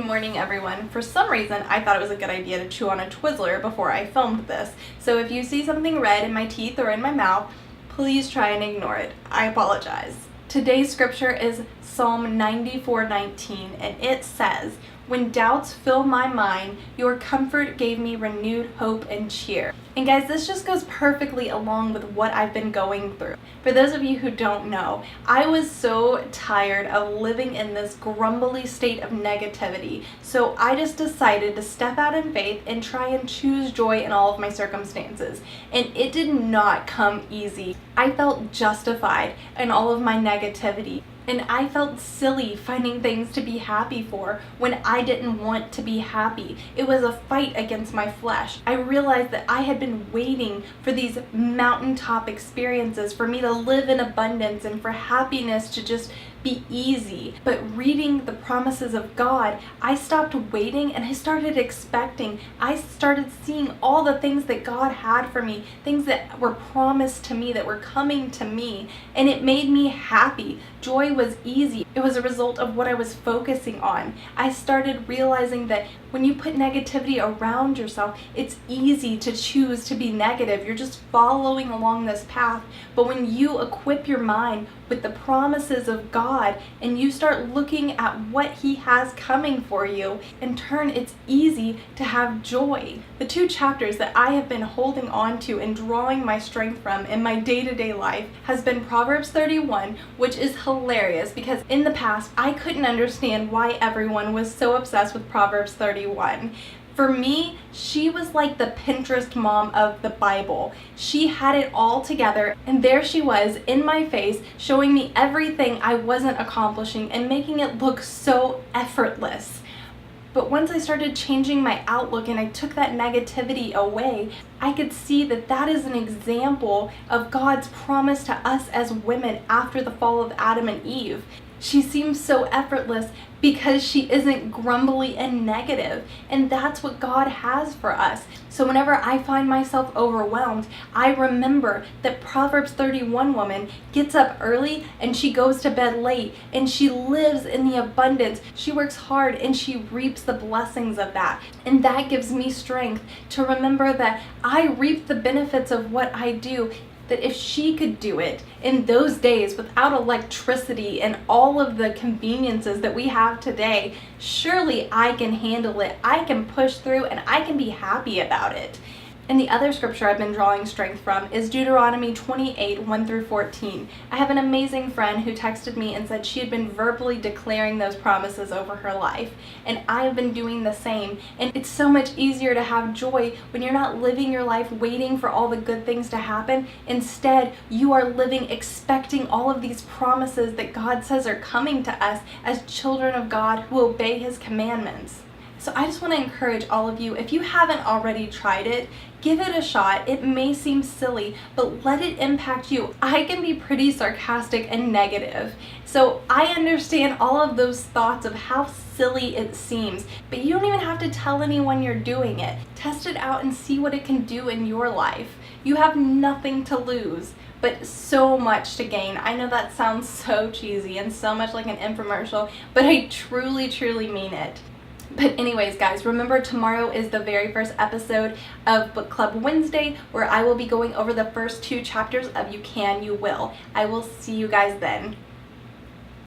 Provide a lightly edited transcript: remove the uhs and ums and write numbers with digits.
morning, everyone. For some reason, I thought it was a good idea to chew on a Twizzler before I filmed this. So if you see something red in my teeth or in my mouth, please try and ignore it. I apologize. Today's scripture is Psalm 94:19, and it says, "When doubts fill my mind, your comfort gave me renewed hope and cheer." And guys, this just goes perfectly along with what I've been going through. For those of you who don't know, I was so tired of living in this grumbly state of negativity. So I just decided to step out in faith and try and choose joy in all of my circumstances. And it did not come easy. I felt justified in all of my negativity. And I felt silly finding things to be happy for when I didn't want to be happy. It was a fight against my flesh. I realized that I had been waiting for these mountaintop experiences, for me to live in abundance and for happiness to just be easy. But reading the promises of God, I stopped waiting and I started expecting. I started seeing all the things that God had for me, things that were promised to me, that were coming to me, and it made me happy. Joy was easy. It was a result of what I was focusing on. I started realizing that when you put negativity around yourself, it's easy to choose to be negative. You're just following along this path. But when you equip your mind with the promises of God and you start looking at what He has coming for you, in turn, it's easy to have joy. The two chapters that I have been holding on to and drawing my strength from in my day-to-day life has been Proverbs 31, which is hilarious because in the past, I couldn't understand why everyone was so obsessed with Proverbs 31. For me, she was like the Pinterest mom of the Bible. She had it all together, and there she was in my face showing me everything I wasn't accomplishing and making it look so effortless. But once I started changing my outlook and I took that negativity away, I could see that that is an example of God's promise to us as women after the fall of Adam and Eve. She seems so effortless because she isn't grumbly and negative, and that's what God has for us. So whenever I find myself overwhelmed, I remember that Proverbs 31 woman gets up early and she goes to bed late, and she lives in the abundance. She works hard and she reaps the blessings of that. And that gives me strength to remember that I reap the benefits of what I do. That if she could do it in those days without electricity and all of the conveniences that we have today, surely I can handle it. I can push through and I can be happy about it. And the other scripture I've been drawing strength from is Deuteronomy 28, 1-14. I have an amazing friend who texted me and said she had been verbally declaring those promises over her life. And I have been doing the same. And it's so much easier to have joy when you're not living your life waiting for all the good things to happen. Instead, you are living expecting all of these promises that God says are coming to us as children of God who obey His commandments. So I just want to encourage all of you, if you haven't already tried it, give it a shot. It may seem silly, but let it impact you. I can be pretty sarcastic and negative, so I understand all of those thoughts of how silly it seems, but you don't even have to tell anyone you're doing it. Test it out and see what it can do in your life. You have nothing to lose, but so much to gain. I know that sounds so cheesy and so much like an infomercial, but I truly, truly mean it. But anyways, guys, remember tomorrow is the very first episode of Book Club Wednesday, where I will be going over the first 2 chapters of You Can, You Will. I will see you guys then.